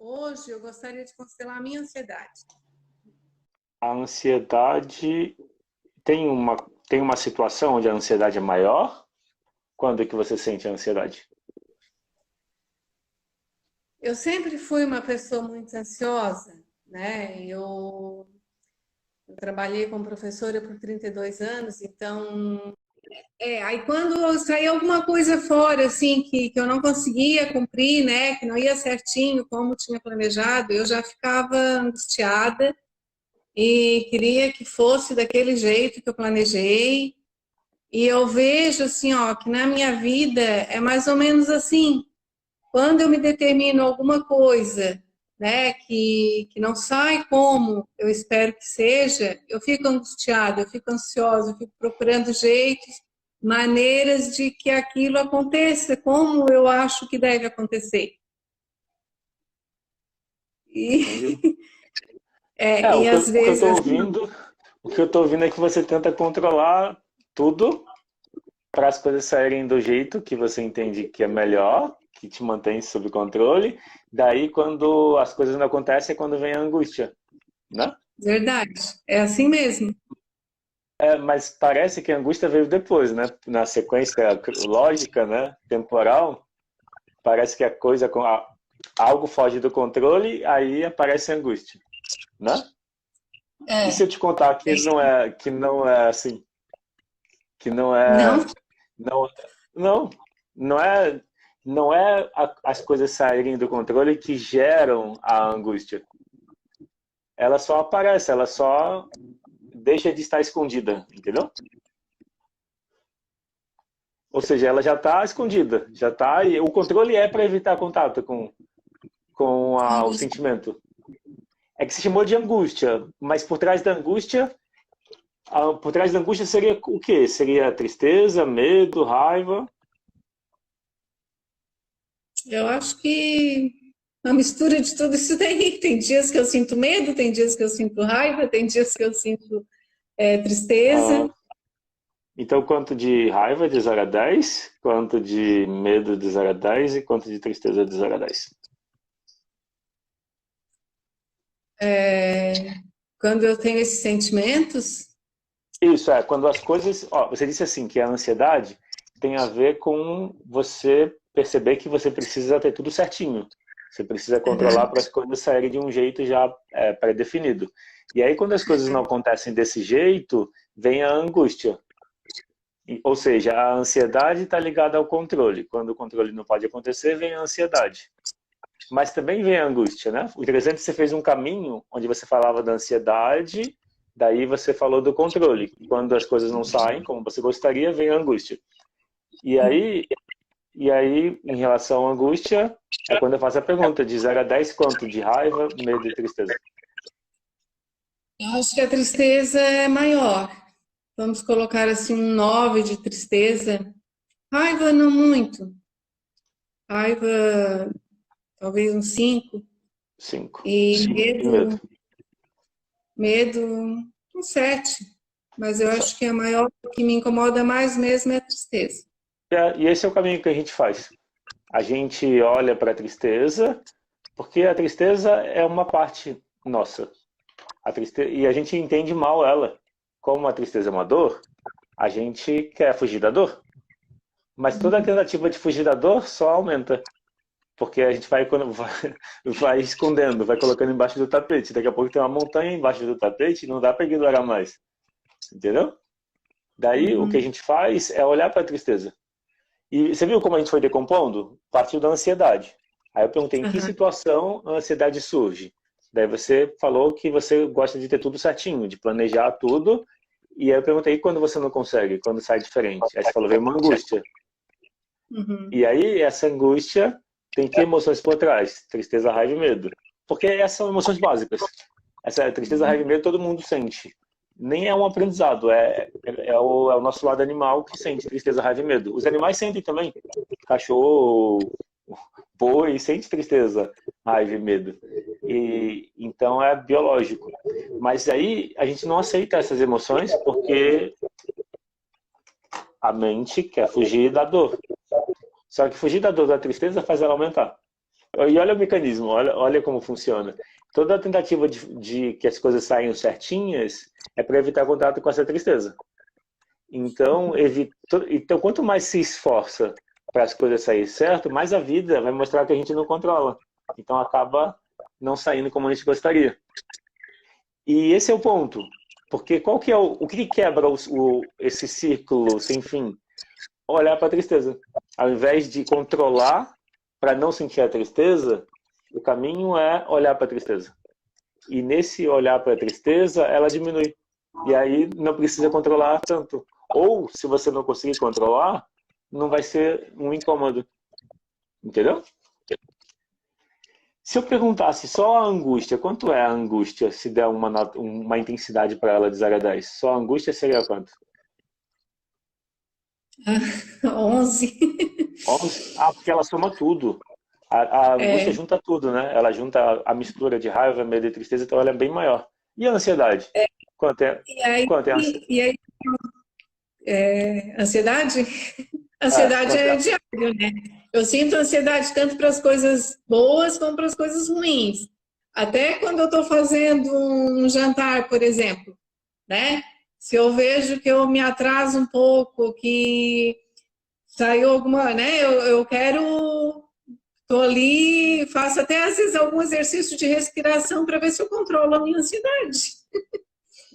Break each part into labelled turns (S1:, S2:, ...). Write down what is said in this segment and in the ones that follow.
S1: Hoje eu gostaria de constelar a minha ansiedade.
S2: A ansiedade tem uma situação onde a ansiedade é maior? Quando é que você sente a ansiedade?
S1: Eu sempre fui uma pessoa muito ansiosa, né? Eu trabalhei como professora por 32 anos, então, aí quando saía alguma coisa fora, assim, que eu não conseguia cumprir, né? Que não ia certinho como tinha planejado, eu já ficava angustiada e queria que fosse daquele jeito que eu planejei. E eu vejo, assim, ó, que na minha vida é mais ou menos assim. Quando eu me determino alguma coisa, né, que não sai como eu espero que seja, eu fico angustiada, eu fico ansiosa, eu fico procurando jeitos, maneiras de que aquilo aconteça como eu acho que deve acontecer.
S2: Entendi.
S1: E,
S2: É,
S1: e às
S2: o que eu
S1: vezes
S2: tô
S1: assim,
S2: ouvindo, o que eu tô ouvindo é que você tenta controlar tudo para as coisas saírem do jeito que você entende que é melhor, que te mantém sob controle. Daí, quando as coisas não acontecem, é quando vem a angústia, né?
S1: verdade, é assim mesmo.
S2: É, mas parece que a angústia veio depois, né? Na sequência lógica, né? Temporal, parece que a coisa, algo foge do controle, aí aparece a angústia, né? E se
S1: É.
S2: eu te contar que não é assim, que não
S1: Não?
S2: é, não, não, não é, não é as coisas saírem do controle que geram a angústia. Ela só aparece, ela só deixa de estar escondida, entendeu? Ou seja, ela já está escondida, já está. E o controle é para evitar contato com o
S1: Angústia.
S2: sentimento. É que se chamou de angústia, mas por trás da angústia seria o quê? Seria tristeza, medo, raiva.
S1: Eu acho que uma mistura de tudo isso daí. Tem dias que eu sinto medo, tem dias que eu sinto raiva, tem dias que eu sinto tristeza.
S2: Ah, então, quanto de raiva de 0 a 10, quanto de medo de 0 a 10 e quanto de tristeza de 0 a 10.
S1: Quando eu tenho esses sentimentos,
S2: Isso é, quando as coisas. Ó, você disse assim que a ansiedade tem a ver com você perceber que você precisa ter tudo certinho. Você precisa controlar
S1: aham,
S2: para as coisas saírem de um jeito já pré-definido. E aí, quando as coisas não acontecem desse jeito, vem a angústia. Ou seja, a ansiedade está ligada ao controle. Quando o controle não pode acontecer, vem a ansiedade. Mas também vem a angústia, né? O interessante é que você fez um caminho onde você falava da ansiedade, daí você falou do controle. Quando as coisas não saem como você gostaria, vem a angústia. E aí, em relação à angústia, é quando eu faço a pergunta, de 0 a 10, quanto de raiva, medo e tristeza?
S1: eu acho que a tristeza é maior. Vamos colocar assim um 9 de tristeza. Raiva não muito. Raiva talvez um 5.
S2: 5.
S1: E
S2: E medo?
S1: medo um 7. Mas eu acho que a maior, o que me incomoda mais mesmo é a tristeza.
S2: E esse é o caminho que a gente faz. A gente olha para a tristeza, porque a tristeza é uma parte nossa. E a gente entende mal ela. Como a tristeza é uma dor, a gente quer fugir da dor. Mas toda tentativa de fugir da dor só aumenta. Porque a gente vai escondendo, vai colocando embaixo do tapete. Daqui a pouco tem uma montanha embaixo do tapete e não dá para ignorar mais. Entendeu? Daí o que a
S1: Uhum,
S2: gente faz é olhar para a tristeza. E você viu como a gente foi decompondo? Partiu da ansiedade. Aí eu perguntei em que
S1: aham,
S2: situação a ansiedade surge. Daí você falou que você gosta de ter tudo certinho, de planejar tudo. E aí eu perguntei quando você não consegue, quando sai diferente. Aí você falou, vem uma angústia.
S1: uhum,
S2: E aí essa angústia tem que emoções por trás? Tristeza, raiva e medo. Porque essas são emoções básicas. Essa tristeza, raiva e medo todo mundo sente. Nem é um aprendizado, é o nosso lado animal que sente tristeza, raiva e medo. Os animais sentem também. Cachorro, boi, sente tristeza, raiva e medo. E, então é biológico. Mas aí a gente não aceita essas emoções porque a mente quer fugir da dor. Só que fugir da dor da tristeza faz ela aumentar. E olha o mecanismo, olha como funciona. Toda tentativa de que as coisas saiam certinhas é para evitar contato com essa tristeza. Então, então, quanto mais se esforça para as coisas saírem certo, mais a vida vai mostrar que a gente não controla. Então, acaba não saindo como a gente gostaria. E esse é o ponto. Porque qual que é o que quebra esse círculo sem fim? Olhar para a tristeza. Ao invés de controlar para não sentir a tristeza, o caminho é olhar para a tristeza. E nesse olhar para a tristeza, ela diminui. E aí não precisa controlar tanto. Ou, se você não conseguir controlar, não vai ser um incômodo. Entendeu? Se eu perguntasse só a angústia, quanto é a angústia, se der uma intensidade para ela de 0 a 10? Só a angústia seria quanto?
S1: 11.
S2: 11? Ah, porque ela soma tudo. A angústia junta tudo, né? Ela junta a mistura de raiva, medo e tristeza, então ela é bem maior. E a ansiedade? Quanto é,
S1: E aí,
S2: quanto é a ansiedade?
S1: e aí ansiedade? Ansiedade
S2: Quanto é?
S1: é diário, né? Eu sinto ansiedade tanto para as coisas boas como para as coisas ruins. Até quando eu estou fazendo um jantar, por exemplo, né? Se eu vejo que eu me atraso um pouco, que saiu alguma, né? Eu quero, tô ali, faço até às vezes algum exercício de respiração para ver se eu controlo a minha ansiedade.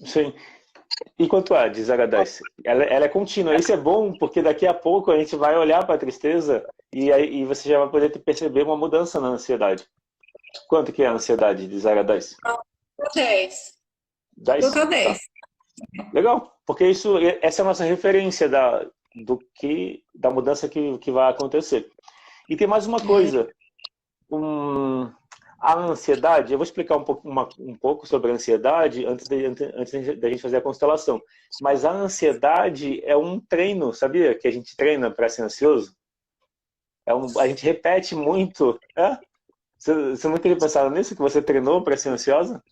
S2: Sim. E quanto é de 0 a 10? Ela é contínua. Isso é bom porque daqui a pouco a gente vai olhar para a tristeza e você já vai poder perceber uma mudança na ansiedade. Quanto que é a ansiedade de 0 a 10?
S1: 10.
S2: 10?
S1: Vou botar 10.
S2: Tá. Legal, porque essa é a nossa referência da mudança que vai acontecer. E tem mais uma coisa. A ansiedade, eu vou explicar um pouco sobre a ansiedade antes da gente fazer a constelação. Mas a ansiedade é um treino, sabia? Que a gente treina para ser ansioso. A gente repete muito. É? Você nunca tinha pensado nisso? Que você treinou para ser ansiosa?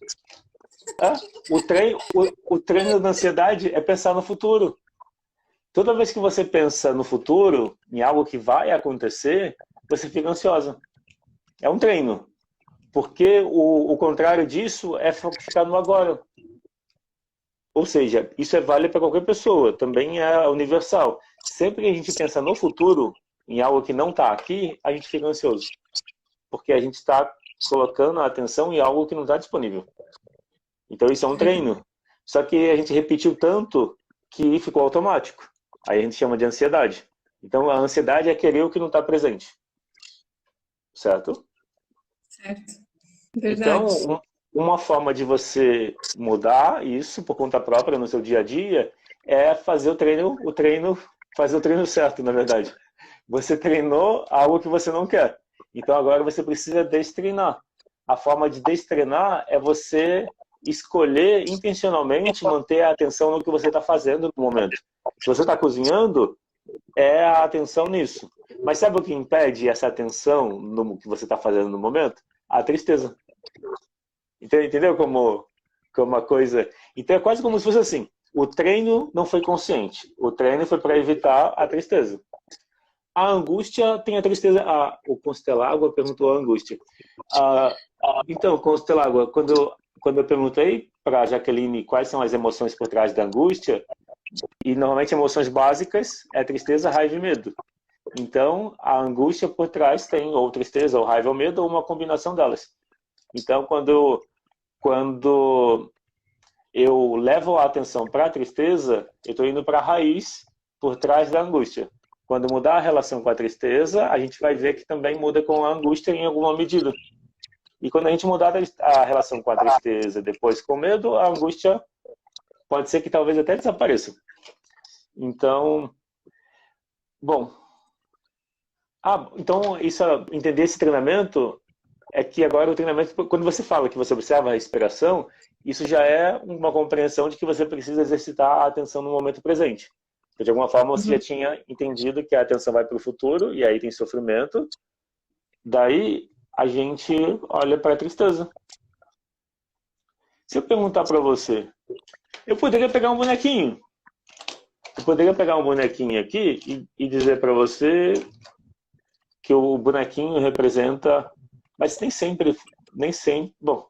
S2: É? O treino da ansiedade é pensar no futuro. Toda vez que você pensa no futuro, em algo que vai acontecer, você fica ansiosa. É um treino. Porque o contrário disso é ficar no agora. Ou seja, isso é válido para qualquer pessoa, também é universal. Sempre que a gente pensa no futuro, em algo que não está aqui, a gente fica ansioso. Porque a gente está colocando a atenção em algo que não está disponível. Então isso é um treino. Só que a gente repetiu tanto que ficou automático. Aí a gente chama de ansiedade. Então a ansiedade é querer o que não está presente. Certo?
S1: Certo. Verdade.
S2: Então, uma forma de você mudar isso por conta própria no seu dia a dia é fazer fazer o treino certo, na verdade. Você treinou algo que você não quer. Então agora você precisa destreinar. A forma de destreinar é você escolher intencionalmente manter a atenção no que você está fazendo no momento. Se você está cozinhando, é a atenção nisso. Mas sabe o que impede essa atenção no que você está fazendo no momento? A tristeza. Entendeu como a coisa... Então é quase como se fosse assim, o treino não foi consciente, o treino foi para evitar a tristeza. A angústia tem a tristeza... o Constelágua perguntou a angústia. Então, Constelágua, quando eu perguntei para a Jaqueline quais são as emoções por trás da angústia, e normalmente emoções básicas é tristeza, raiva e medo. Então, a angústia por trás tem ou tristeza, ou raiva ou medo, ou uma combinação delas. Então, quando eu levo a atenção para a tristeza, eu estou indo para a raiz por trás da angústia. Quando mudar a relação com a tristeza, a gente vai ver que também muda com a angústia em alguma medida. E quando a gente mudar a relação com a tristeza, depois com o medo, a angústia pode ser que talvez até desapareça. Então, bom. Então, entender esse treinamento é que agora o treinamento, quando você fala que você observa a respiração, isso já é uma compreensão de que você precisa exercitar a atenção no momento presente. Porque, de alguma forma, você já tinha entendido que a atenção vai para o futuro, e aí tem sofrimento. Daí, a gente olha para a tristeza. Se eu perguntar para você, eu poderia pegar um bonequinho. Eu poderia pegar um bonequinho aqui e dizer para você que o bonequinho representa Mas nem sempre, bom,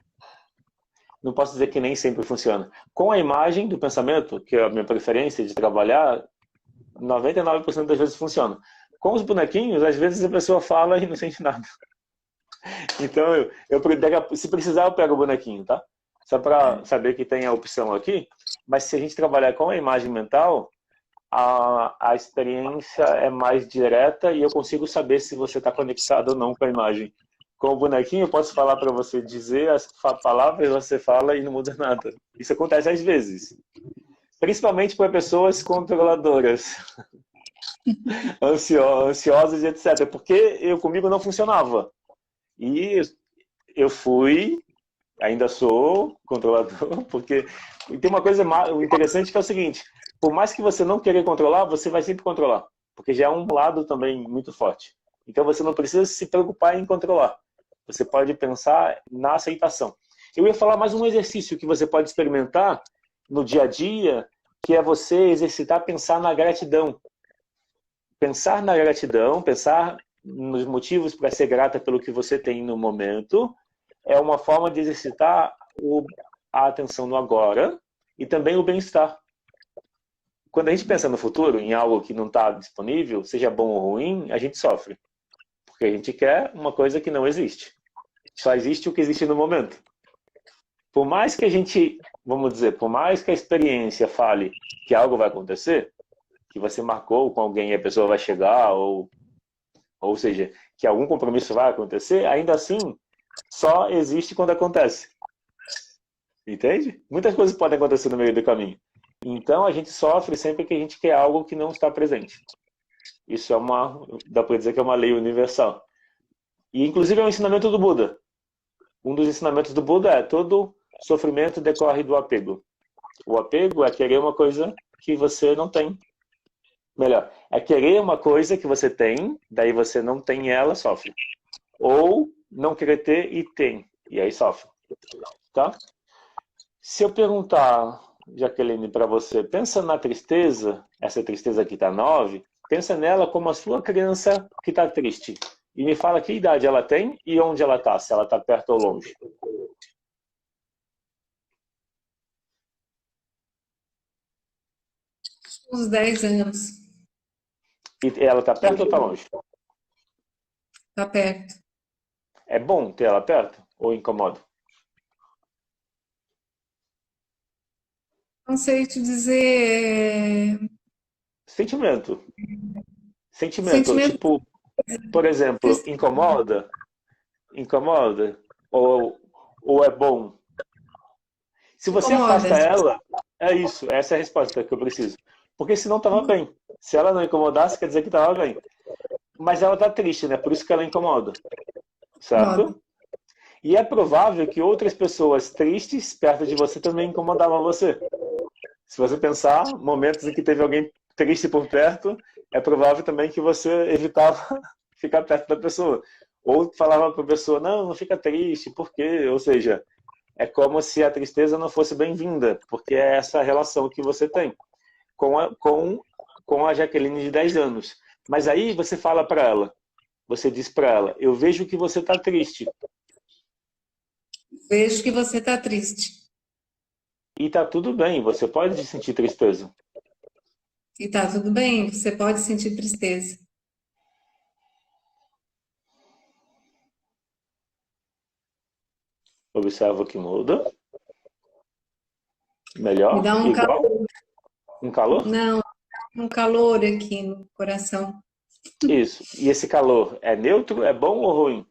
S2: não posso dizer que nem sempre funciona. Com a imagem do pensamento, que é a minha preferência de trabalhar, 99% das vezes funciona. Com os bonequinhos, às vezes a pessoa fala e não sente nada. Então, se precisar, eu pego o bonequinho, tá? Só para saber que tem a opção aqui. Mas se a gente trabalhar com a imagem mental, a experiência é mais direta e eu consigo saber se você está conectado ou não com a imagem. Com o bonequinho, eu posso falar para você dizer as palavras, você fala e não muda nada. Isso acontece às vezes. Principalmente para pessoas controladoras, ansiosas e etc. Porque comigo não funcionava. E eu ainda sou controlador, porque tem uma coisa interessante que é o seguinte, por mais que você não queira controlar, você vai sempre controlar, porque já é um lado também muito forte. Então você não precisa se preocupar em controlar, você pode pensar na aceitação. Eu ia falar mais um exercício que você pode experimentar no dia a dia, que é você exercitar pensar na gratidão. Pensar na gratidão, pensar nos motivos para ser grata pelo que você tem no momento, é uma forma de exercitar a atenção no agora e também o bem-estar. Quando a gente pensa no futuro, em algo que não está disponível, seja bom ou ruim, a gente sofre. Porque a gente quer uma coisa que não existe. Só existe o que existe no momento. Por mais que a gente, vamos dizer, por mais que a experiência fale que algo vai acontecer, que você marcou com alguém e a pessoa vai chegar, ou seja, que algum compromisso vai acontecer, ainda assim, só existe quando acontece. Entende? Muitas coisas podem acontecer no meio do caminho. Então, a gente sofre sempre que a gente quer algo que não está presente. Isso dá para dizer que é uma lei universal. E, inclusive, é um ensinamento do Buda. Um dos ensinamentos do Buda é: todo sofrimento decorre do apego. O apego é querer uma coisa que você não tem. Melhor, é querer uma coisa que você tem, daí você não tem ela, sofre. Ou não querer ter e tem, e aí sofre. Tá? Se eu perguntar, Jaqueline, para você, pensa na tristeza, essa tristeza que está 9, pensa nela como a sua criança que está triste. E me fala que idade ela tem e onde ela está, se ela está perto ou longe.
S1: Uns 10 anos.
S2: E ela está perto ou está longe?
S1: Tá perto.
S2: É bom ter ela perto ou incomoda?
S1: Não sei te dizer.
S2: Sentimento. Sentimento,
S1: Sentimento
S2: tipo, por exemplo,
S1: triste.
S2: incomoda? Incomoda? Ou é bom? Se você
S1: Incomoda.
S2: afasta ela, é isso, essa é a resposta que eu preciso. Porque senão estava bem. Se ela não incomodasse, quer dizer que estava bem. Mas ela está triste, né? Por isso que ela incomoda. Certo? E é provável que outras pessoas tristes perto de você também incomodavam você. Se você pensar, momentos em que teve alguém triste por perto, é provável também que você evitava ficar perto da pessoa. Ou falava para a pessoa: não, não fica triste, por quê? Ou seja, é como se a tristeza não fosse bem-vinda, porque é essa relação que você tem com a Jaqueline de 10 anos. Mas aí você fala para ela, você diz para ela: eu vejo que você está triste.
S1: Vejo que você está triste.
S2: E está tudo bem, você pode sentir tristeza.
S1: E tá tudo bem, você pode sentir tristeza.
S2: Observa que muda.
S1: Me
S2: Melhor?
S1: dá um
S2: Igual?
S1: calor.
S2: Um calor?
S1: Não, um calor aqui no coração.
S2: Isso. E esse calor é neutro, é bom ou ruim?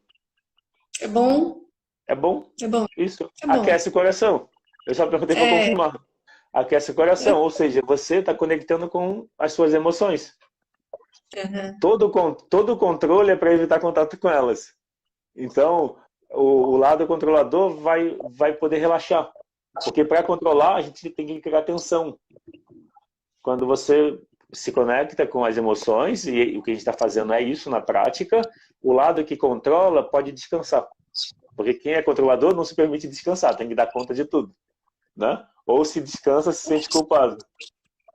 S1: É bom?
S2: É bom.
S1: É bom.
S2: Isso.
S1: É bom.
S2: Aquece o coração. Eu só perguntei para
S1: É,
S2: confirmar. Aquece o coração, ou seja, você está conectando com as suas emoções.
S1: aham.
S2: Todo controle é para evitar contato com elas. Então, o lado controlador vai poder relaxar. Porque para controlar, a gente tem que criar atenção. Quando você se conecta com as emoções, e o que a gente está fazendo é isso na prática, o lado que controla pode descansar. Porque quem é controlador não se permite descansar, tem que dar conta de tudo. Né? Ou se descansa, se sente culpado.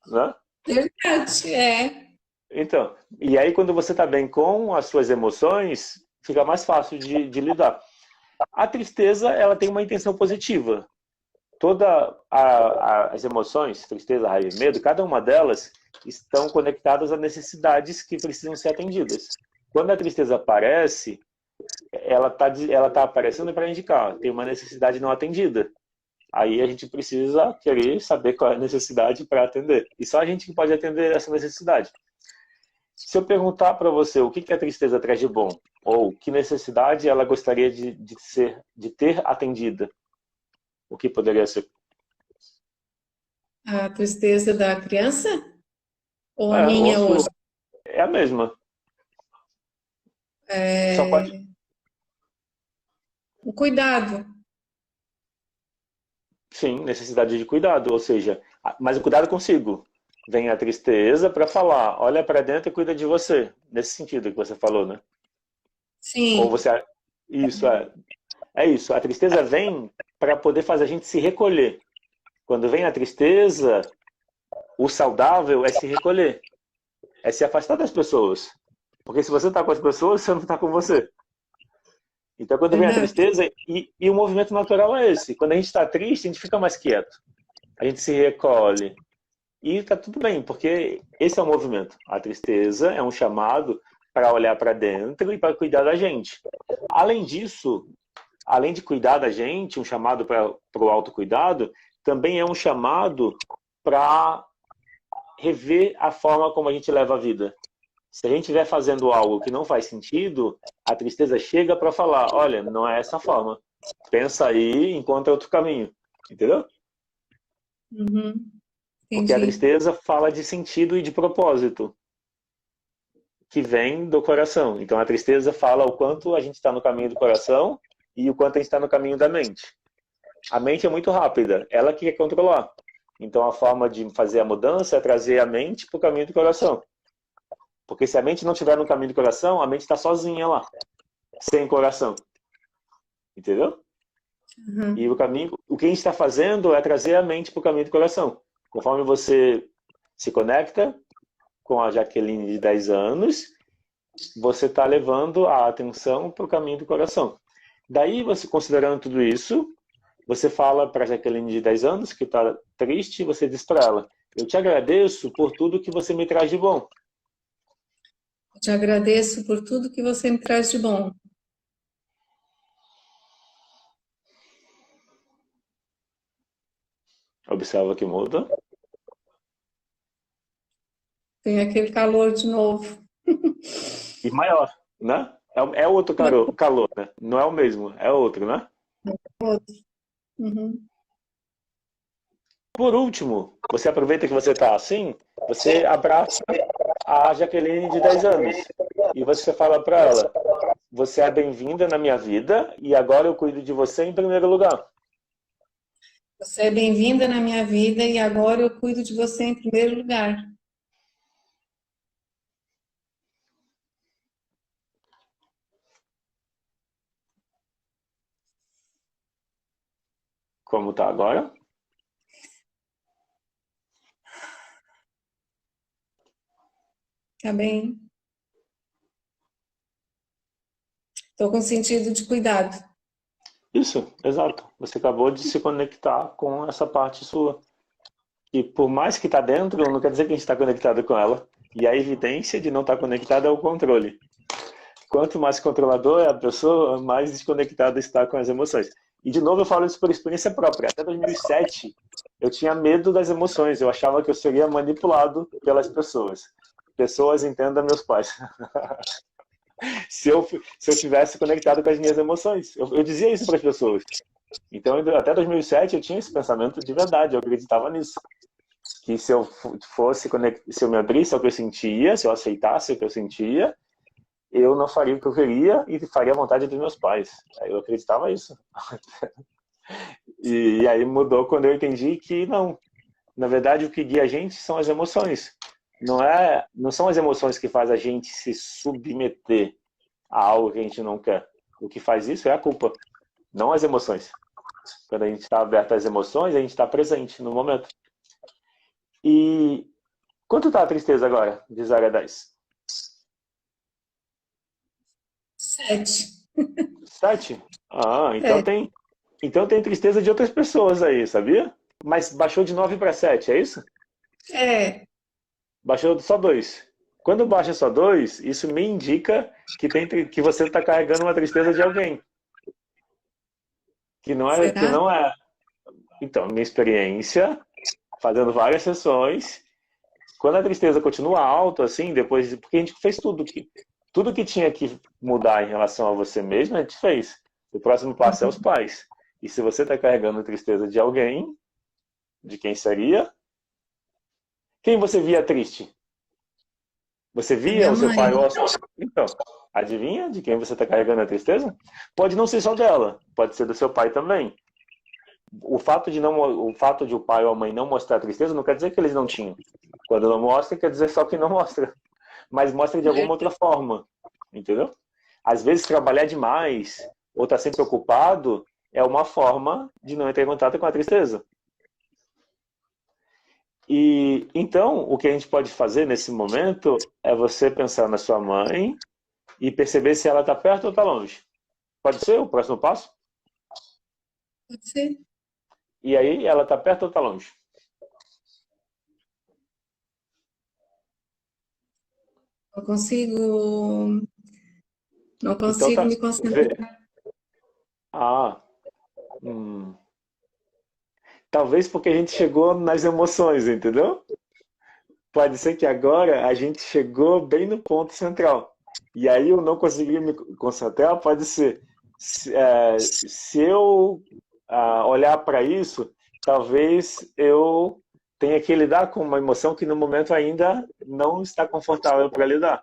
S2: Né?
S1: Verdade, é.
S2: Então, e aí quando você está bem com as suas emoções, fica mais fácil de lidar. A tristeza, ela tem uma intenção positiva. Todas as emoções, tristeza, raiva e medo, cada uma delas estão conectadas a necessidades que precisam ser atendidas. Quando a tristeza aparece, ela tá aparecendo para indicar, tem uma necessidade não atendida. Aí a gente precisa querer saber qual é a necessidade para atender. E só a gente que pode atender essa necessidade. Se eu perguntar para você o que a tristeza traz de bom, ou que necessidade ela gostaria de ter atendida, o que poderia ser?
S1: A tristeza da criança ou a
S2: Ou a
S1: minha
S2: sua.
S1: hoje?
S2: É a mesma. Só pode.
S1: É, o cuidado.
S2: Sim, necessidade de cuidado. Ou seja, mas o cuidado consigo. Vem a tristeza para falar, olha para dentro e cuida de você. Nesse sentido que você falou, né? Ou
S1: Sim,
S2: você. Isso, é. É isso. A tristeza vem para poder fazer a gente se recolher. Quando vem a tristeza, o saudável é se recolher. É se afastar das pessoas. Porque se você está com as pessoas, você não está com você. Então, quando vem a
S1: verdade.
S2: tristeza, e o movimento natural é esse. Quando a gente está triste, a gente fica mais quieto. A gente se recolhe. E está tudo bem, porque esse é o movimento. A tristeza é um chamado para olhar para dentro e para cuidar da gente. Além disso, além de cuidar da gente, um chamado para o autocuidado, também é um chamado para rever a forma como a gente leva a vida. Se a gente estiver fazendo algo que não faz sentido, a tristeza chega para falar, olha, não é essa forma. Pensa aí, encontra outro caminho. Entendeu?
S1: Uhum,
S2: Porque a
S1: entendi.
S2: tristeza fala de sentido e de propósito, que vem do coração. Então a tristeza fala o quanto a gente está no caminho do coração e o quanto a gente está no caminho da mente. A mente é muito rápida, ela que quer controlar. Então a forma de fazer a mudança é trazer a mente para o caminho do coração. Porque se a mente não estiver no caminho do coração, a mente está sozinha lá, sem coração. Entendeu? E
S1: Uhum.
S2: o caminho, o que a gente está fazendo é trazer a mente para o caminho do coração. Conforme você se conecta com a Jaqueline de 10 anos, você está levando a atenção para o caminho do coração. Daí, você considerando tudo isso, você fala para a Jaqueline de 10 anos que está triste, você diz para ela, eu te agradeço por tudo que você me traz de bom.
S1: Eu te agradeço por tudo que você me traz de bom.
S2: Observa que muda.
S1: Tem aquele calor de novo.
S2: E maior, né? É outro calor, né? Não é o mesmo, é outro, né?
S1: Uhum.
S2: Por último, você aproveita que você está assim, você abraça a Jaqueline de 10 anos. E você fala para ela, você é bem-vinda na minha vida e agora eu cuido de você em primeiro lugar.
S1: Você é bem-vinda na minha vida e agora eu cuido de você em primeiro lugar.
S2: Como está agora?
S1: Tá bem? Estou com sentido de cuidado.
S2: Isso, exato. Você acabou de se conectar com essa parte sua. E por mais que está dentro, não quer dizer que a gente está conectado com ela. E a evidência de não estar conectado é o controle. Quanto mais controlador é a pessoa, mais desconectada está com as emoções. E de novo eu falo isso por experiência própria. Até 2007 eu tinha medo das emoções. Eu achava que eu seria manipulado pelas pessoas. Pessoas, entenda meus pais. Se eu tivesse conectado com as minhas emoções. Eu dizia isso para as pessoas. Então, até 2007 eu tinha esse pensamento de verdade, eu acreditava nisso. Que se eu se eu me abrisse ao que eu sentia, se eu aceitasse o que eu sentia, eu não faria o que eu queria e faria a vontade dos meus pais. Eu acreditava isso. E aí mudou quando eu entendi que não. Na verdade, o que guia a gente são as emoções. Não são as emoções que faz a gente se submeter a algo que a gente não quer. O que faz isso é a culpa, não as emoções. Quando a gente está aberto às emoções, a gente está presente no momento. E quanto está a tristeza agora, de 0 a 10?
S1: 7.
S2: 7? Ah,
S1: É,
S2: então tem tristeza de outras pessoas aí, sabia? Mas baixou de 9 para 7, é isso?
S1: é,
S2: Baixou só 2. Quando baixa só 2, isso me indica que você está carregando uma tristeza de alguém. Que
S1: será?
S2: não é. Então, minha experiência, fazendo várias sessões, quando a tristeza continua alta, assim, porque a gente fez tudo que tinha que mudar em relação a você mesmo, a gente fez. O próximo passo é os pais. E se você está carregando tristeza de alguém, de quem seria? Quem você via triste? Você
S1: Da
S2: via
S1: minha
S2: o seu pai
S1: mãe.
S2: ou Então, adivinha de quem você está carregando a tristeza? Pode não ser só dela, pode ser do seu pai também. O fato de o pai ou a mãe não mostrar a tristeza não quer dizer que eles não tinham. Quando não mostra, quer dizer só que não mostra. Mas mostra de alguma outra forma. Entendeu? Às vezes trabalhar demais ou estar sempre ocupado é uma forma de não entrar em contato com a tristeza. E então, o que a gente pode fazer nesse momento é você pensar na sua mãe e perceber se ela está perto ou está longe. Pode ser o próximo passo?
S1: Pode ser.
S2: E aí, ela está perto ou está longe?
S1: Não consigo, não
S2: Então
S1: consigo
S2: tá.
S1: me
S2: Vê.
S1: concentrar.
S2: Ah, hum. Talvez porque a gente chegou nas emoções, entendeu? Pode ser que agora a gente chegou bem no ponto central. E aí eu não consegui me concentrar, pode ser. Se eu olhar para isso, talvez eu tenha que lidar com uma emoção que no momento ainda não está confortável para lidar.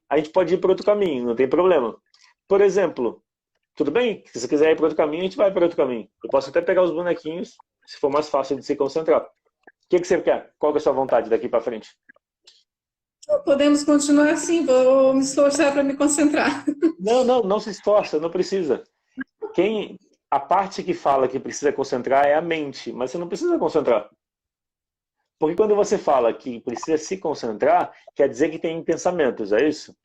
S2: A gente pode ir para outro caminho, não tem problema. Por exemplo, tudo bem? Se você quiser ir para outro caminho, a gente vai para outro caminho. Eu posso até pegar os bonequinhos, se for mais fácil de se concentrar. O que você quer? Qual que é a sua vontade daqui para frente?
S1: Então, podemos continuar assim, vou me esforçar para me concentrar.
S2: Não se esforça, não precisa. Quem a parte que fala que precisa concentrar é a mente, mas você não precisa concentrar. Porque quando você fala que precisa se concentrar, quer dizer que tem pensamentos, é isso?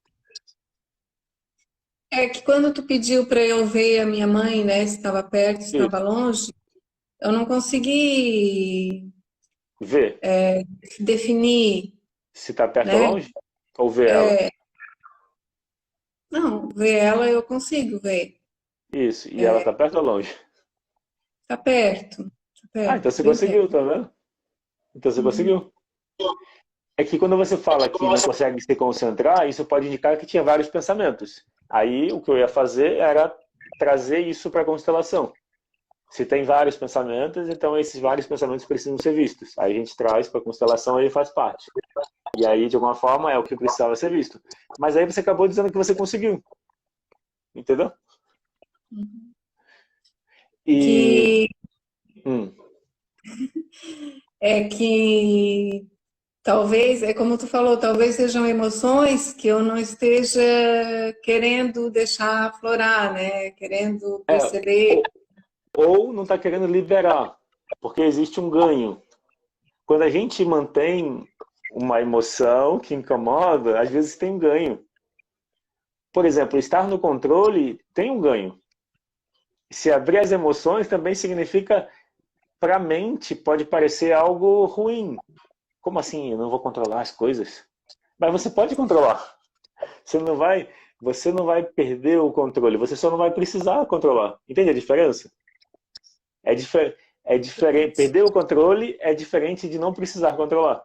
S1: É que quando tu pediu para eu ver a minha mãe, né, se estava perto, se estava
S2: Isso.
S1: longe, eu não consegui
S2: Ver
S1: definir,
S2: se está perto ou
S1: né?
S2: longe, ou ver ela.
S1: Não, ver ela eu consigo ver.
S2: Isso. E ela está perto ou longe?
S1: Tá
S2: Ah, então
S1: perto,
S2: você
S1: bem perto.
S2: conseguiu, tá vendo? Então você
S1: Uhum.
S2: conseguiu. É que quando você fala que não consegue se concentrar, isso pode indicar que tinha vários pensamentos. Aí o que eu ia fazer era trazer isso para a constelação. Se tem vários pensamentos, então esses vários pensamentos precisam ser vistos. Aí a gente traz para a constelação e ele faz parte. E aí, de alguma forma, é o que precisava ser visto. Mas aí você acabou dizendo que você conseguiu, entendeu? E.
S1: Que
S2: Hum,
S1: é que talvez, é como tu falou, talvez sejam emoções que eu não esteja querendo deixar aflorar, né? Querendo
S2: é,
S1: perceber.
S2: ou, ou não está querendo liberar, porque existe um ganho. Quando a gente mantém uma emoção que incomoda, às vezes tem ganho. Por exemplo, estar no controle tem um ganho. Se abrir as emoções também significa, para a mente, pode parecer algo ruim. Como assim? Eu não vou controlar as coisas? Mas você pode controlar. Você não vai, você não vai perder o controle. Você só não vai precisar controlar. Entende a diferença? É, é diferente. Perder o controle é diferente de não precisar controlar.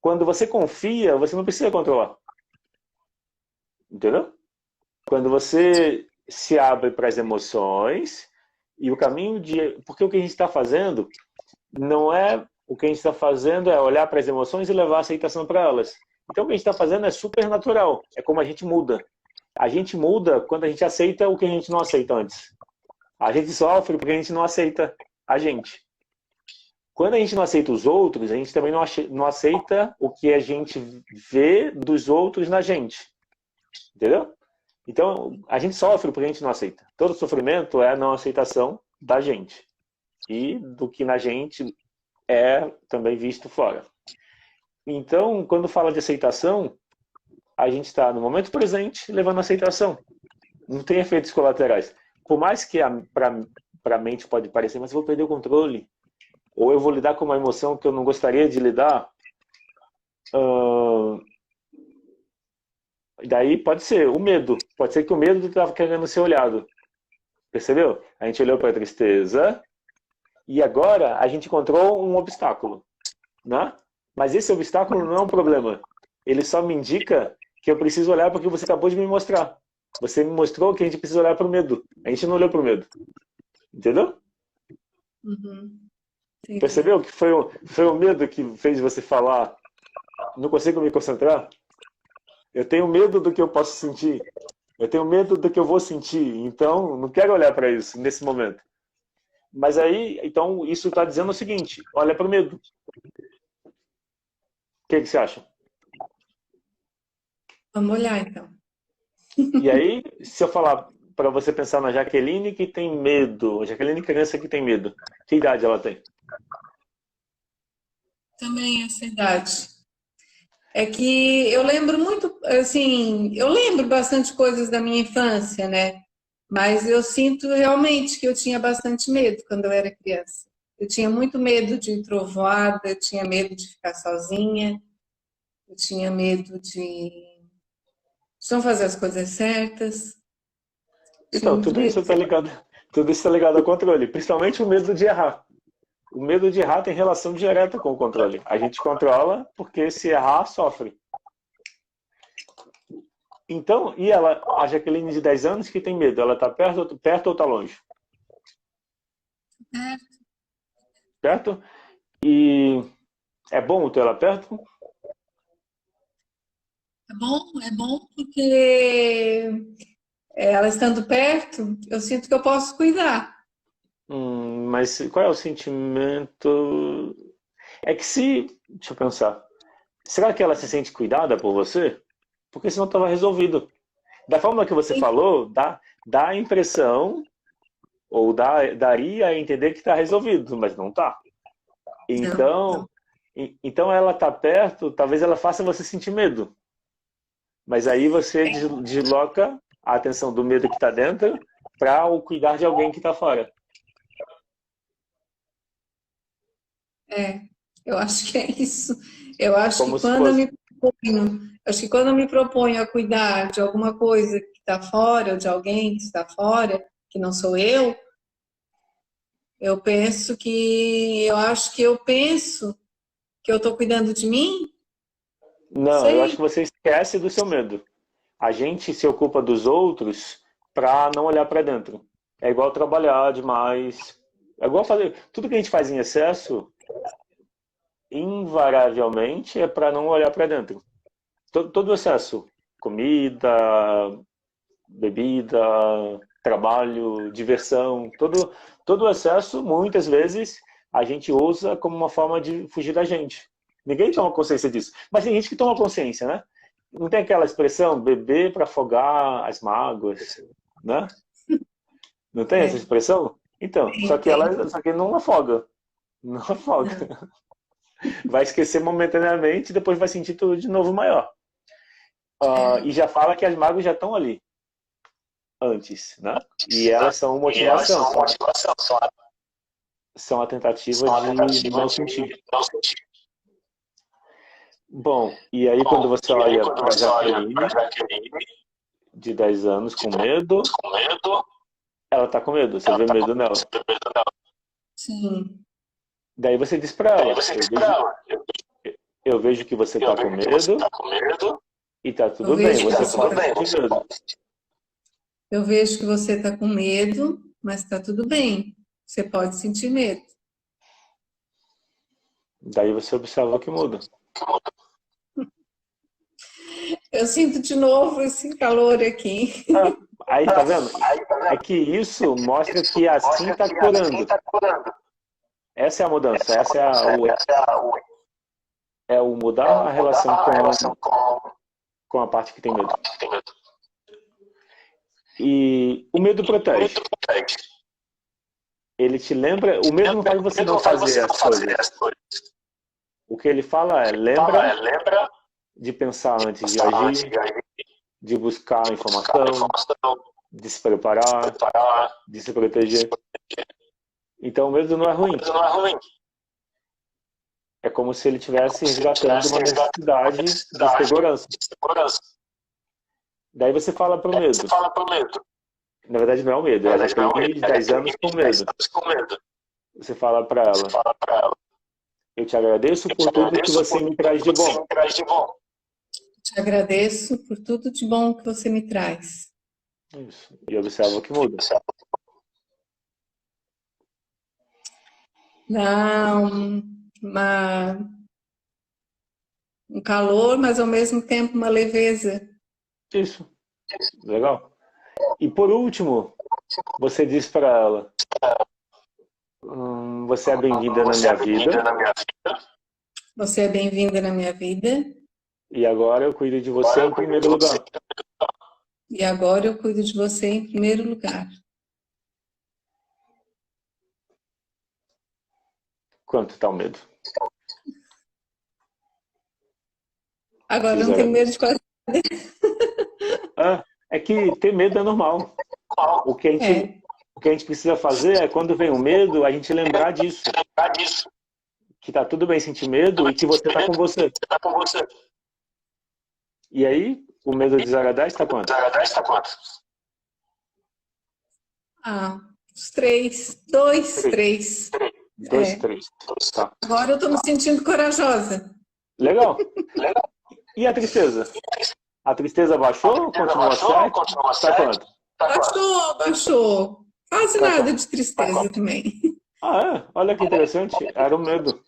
S2: Quando você confia, você não precisa controlar. Entendeu? Quando você se abre para as emoções e o caminho de. Porque o que a gente está fazendo não é. O que a gente está fazendo é olhar para as emoções e levar a aceitação para elas. Então o que a gente está fazendo é super natural. É como a gente muda. A gente muda quando a gente aceita o que a gente não aceita antes. A gente sofre porque a gente não aceita a gente. Quando a gente não aceita os outros, a gente também não aceita o que a gente vê dos outros na gente. Entendeu? Então, a gente sofre porque a gente não aceita. Todo sofrimento é a não aceitação da gente. E do que na gente é também visto fora. Então, quando fala de aceitação, a gente está no momento presente levando a aceitação. Não tem efeitos colaterais. Por mais que para a mente pode parecer, mas eu vou perder o controle. Ou eu vou lidar com uma emoção que eu não gostaria de lidar. Daí pode ser o medo. Pode ser que o medo estava querendo ser olhado. Percebeu? A gente olhou para a tristeza e agora a gente encontrou um obstáculo, né? Mas esse obstáculo não é um problema. Ele só me indica que eu preciso olhar para o que você acabou de me mostrar. Você me mostrou que a gente precisa olhar para o medo. A gente não olhou para o medo. Entendeu?
S1: Uhum.
S2: Percebeu que foi o medo que fez você falar não consigo me concentrar? Eu tenho medo do que eu posso sentir. Eu tenho medo do que eu vou sentir. Então, não quero olhar para isso nesse momento. Mas aí, então, isso está dizendo o seguinte: olha para o medo. O que você acha?
S1: Vamos olhar, então.
S2: E aí, se eu falar para você pensar na Jaqueline que tem medo, Jaqueline criança que tem medo, que idade ela tem?
S1: Também essa idade. É que eu lembro muito, assim, eu lembro bastante coisas da minha infância, né? Mas eu sinto realmente que eu tinha bastante medo quando eu era criança. Eu tinha muito medo de ir trovoada, eu tinha medo de ficar sozinha, eu tinha medo de não fazer as coisas certas. Tinha
S2: Então,
S1: muito medo.
S2: tudo isso tá ligado ao controle, principalmente o medo de errar. O medo de errar tem relação direta com o controle. A gente controla porque se errar, sofre. Então, e ela, a Jaqueline de 10 anos que tem medo, ela está perto ou está longe? Perto? E é bom ter ela perto?
S1: É bom porque ela estando perto, eu sinto que eu posso cuidar.
S2: Mas qual é o sentimento? É que se, deixa eu pensar, será que ela se sente cuidada por você? Porque senão estava resolvido. Da forma que você falou, dá a impressão, ou daria a entender que está resolvido, mas não está. Então, então ela está perto, talvez ela faça você sentir medo. Mas aí você desloca a atenção do medo que está dentro para o cuidar de alguém que está fora.
S1: Eu acho que é isso. Eu acho
S2: Como
S1: que
S2: se
S1: quando eu
S2: fosse.
S1: me proponho a cuidar de alguma coisa que está fora, ou de alguém que está fora, que não sou eu acho que eu penso que eu estou cuidando de mim.
S2: Não, eu acho
S1: Sei.
S2: que você esquece do seu medo. A gente se ocupa dos outros para não olhar para dentro. É igual trabalhar demais. É igual fazer. Tudo que a gente faz em excesso, invariavelmente, é para não olhar para dentro. Todo excesso. Comida, bebida, trabalho, diversão. Todo excesso, muitas vezes, a gente usa como uma forma de fugir da gente. Ninguém toma consciência disso. Mas tem gente que toma consciência, né? Não tem aquela expressão, beber para afogar as mágoas, né? Não tem essa expressão? Então, só que não afoga. Não afoga.
S1: Não.
S2: Vai esquecer momentaneamente e depois vai sentir tudo de novo maior. E já fala que as mágoas já estão ali antes, né? E elas são motivação, são a tentativa de não sentir. Bom, e aí quando você olha para a Jaqueline, de 10 anos, com medo, ela está com medo, você vê medo nela.
S1: Sim.
S2: Daí você diz para ela, eu vejo que você está com medo e está tudo bem, você pode sentir medo.
S1: Eu vejo que você está com medo, mas está tudo bem. Você pode sentir medo.
S2: Daí você observa que muda.
S1: Eu sinto de novo esse calor aqui.
S2: Aí, tá vendo? É que isso mostra que assim está curando. Essa é a mudança, é o mudar a relação com a parte que tem medo. E o medo protege. Ele te lembra, o medo não faz você não fazer as coisas. O que ele fala é, lembra de pensar antes de agir, de buscar informação, de se preparar, de se proteger. Então o medo não é ruim. É como se ele estivesse resgatando uma necessidade de segurança. Daí você fala para o medo. Na verdade não é o medo, ela já tem 10 anos com medo. Você fala para ela: eu te agradeço por tudo que você me traz de bom.
S1: Te agradeço por tudo de bom que você me traz.
S2: Isso. E observa o que muda.
S1: Dá um calor, mas ao mesmo tempo uma leveza.
S2: Isso. Legal. E por último, você diz para ela: você é bem-vinda na minha vida.
S1: Você é bem-vinda na minha vida.
S2: E agora eu cuido de você em primeiro lugar.
S1: E agora eu cuido de você em primeiro lugar.
S2: Quanto está o medo?
S1: Agora eu não tenho medo de quase nada.
S2: É que ter medo é normal. O que a gente precisa fazer é, quando vem o medo, a gente lembrar disso. Que tá tudo bem sentir medo e que você tá com você. E aí, o medo de 0 a 10 está quanto?
S1: Os 3. 2, 3.
S2: 2, 3. Tá.
S1: Agora eu tô me sentindo corajosa.
S2: Legal. E a tristeza? A tristeza baixou ou continua 7? Tá quanto?
S1: Baixou. Quase nada de tristeza também.
S2: É? Olha que interessante. Era o medo.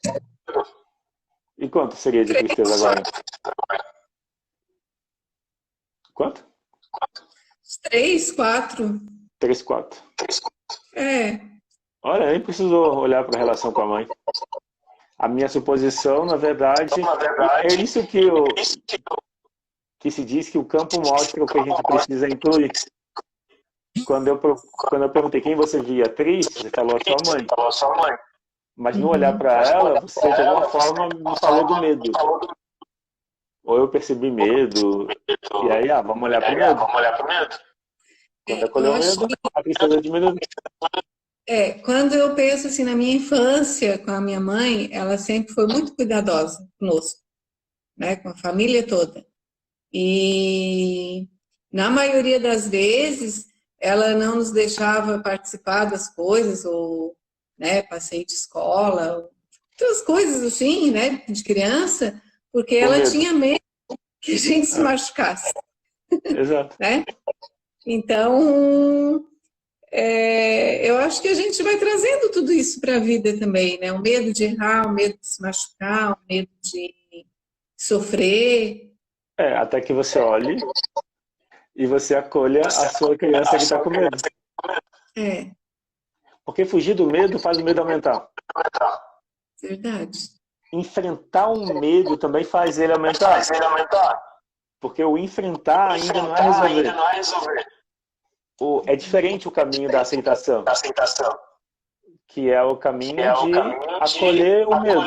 S2: E quanto seria de tristeza agora? Quanto?
S1: 3, 4.
S2: 3, 4. Olha, nem precisou olhar para a relação com a mãe. A minha suposição, na verdade, é isso que se diz que o campo mostra o que a gente precisa incluir. Quando eu perguntei quem você via triste, você falou a sua mãe. Mas no olhar para ela, você de alguma forma me falou do medo. Ou eu percebi medo. E aí, vamos olhar para o medo. Quando acolheu o medo, a tristeza diminuiu.
S1: Quando eu penso assim na minha infância com a minha mãe, ela sempre foi muito cuidadosa conosco, né, com a família toda. E na maioria das vezes ela não nos deixava participar das coisas, ou, né, passeio de escola, outras coisas assim, né, de criança, porque ela tinha medo que a gente se machucasse.
S2: Exato.
S1: Né? Então, eu acho que a gente vai trazendo tudo isso para a vida também, né? O medo de errar, o medo de se machucar, o medo de sofrer.
S2: Até que você olhe e você acolha a sua criança que está com medo. Porque fugir do medo faz o medo aumentar.
S1: Verdade.
S2: Enfrentar um medo também faz ele aumentar. Porque o enfrentar ainda não é resolver. É diferente o caminho da aceitação. Que é o caminho de acolher o medo.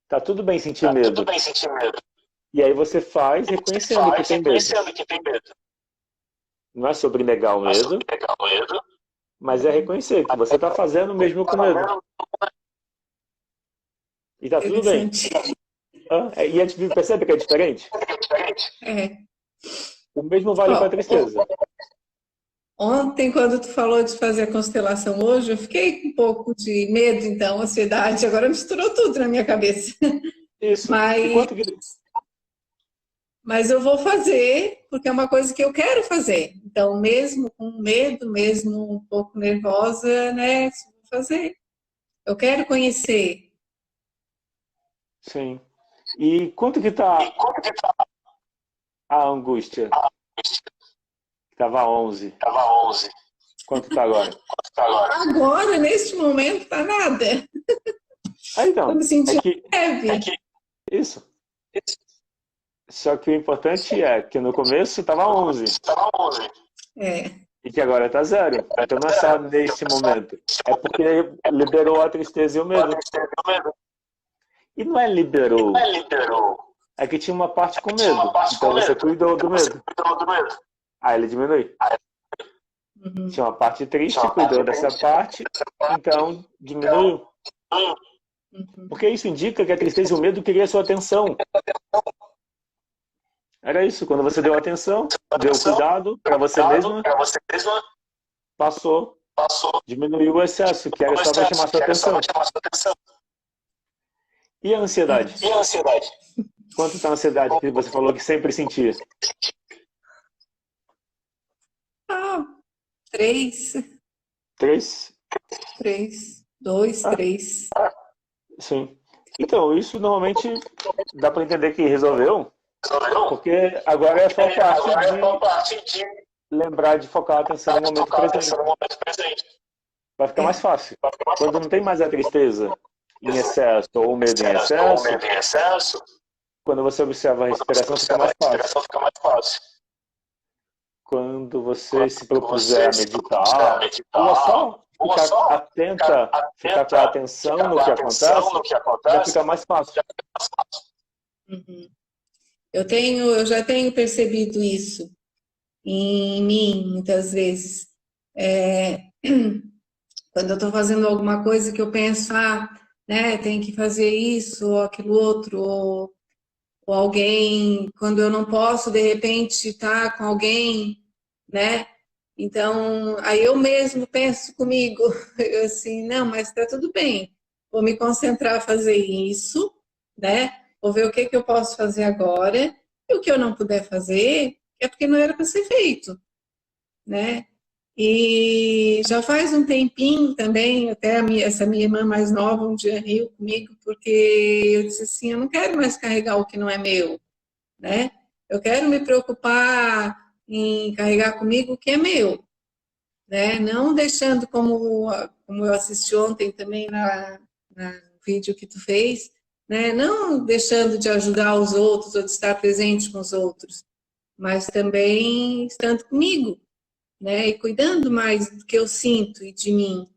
S2: Tá tudo bem sentir medo. E aí você faz reconhecendo que tem medo. Não é sobre negar o medo, mas é reconhecer que você está fazendo mesmo com medo. E tá tudo bem. E a gente percebe que é diferente? O mesmo vale para a tristeza.
S1: Ontem, quando tu falou de fazer a constelação hoje, eu fiquei com um pouco de medo, então, ansiedade. Agora misturou tudo na minha cabeça.
S2: Isso.
S1: Mas eu vou fazer, porque é uma coisa que eu quero fazer. Então, mesmo com medo, mesmo um pouco nervosa, né, eu vou fazer. Eu quero conhecer.
S2: Sim. E quanto que tá a angústia? Tava 11. Quanto tá agora?
S1: Agora, neste momento, tá nada.
S2: Então,
S1: eu me senti leve.
S2: Isso. Só que o importante é que no começo tava 11. E que agora tá 0. Então não é só neste momento. É porque liberou a tristeza e o medo. E não é liberou. É que tinha uma parte com medo. Então você cuidou do medo. Aí ele diminui. Tinha uma parte triste, cuidou dessa parte, então diminuiu. Porque isso indica que a tristeza e o medo queriam a sua atenção. Era isso, quando você deu atenção, deu cuidado para você mesma, passou, diminuiu o excesso, que era só para chamar sua atenção. E a ansiedade? Quanto está a ansiedade que você falou que sempre sentia?
S1: 3.
S2: 3?
S1: 2, 3.
S2: Sim. Então, isso normalmente dá para entender que resolveu, porque agora é só parte de lembrar de focar a atenção no momento presente. Vai ficar mais fácil. Quando não tem mais a tristeza em excesso ou o medo em excesso, quando você observa a respiração, fica mais fácil. Quando você se propuser a meditar, ou só ficar atenta, ficar com a atenção no que acontece, já fica mais fácil.
S1: Eu já tenho percebido isso em mim, muitas vezes. Quando eu estou fazendo alguma coisa que eu penso, né, tem que fazer isso ou aquilo outro, ou alguém, quando eu não posso, de repente, estar com alguém, né? Então, aí eu mesmo penso comigo, eu assim, não, mas está tudo bem, vou me concentrar a fazer isso, né? Vou ver o que eu posso fazer agora, e o que eu não puder fazer é porque não era para ser feito, né? E já faz um tempinho também, até essa minha irmã mais nova um dia riu comigo, porque eu disse assim, eu não quero mais carregar o que não é meu, né? Eu quero me preocupar em carregar comigo o que é meu, né? Não deixando como eu assisti ontem também no vídeo que tu fez, né? Não deixando de ajudar os outros ou de estar presente com os outros, mas também estando comigo, né? E cuidando mais do que eu sinto e de mim,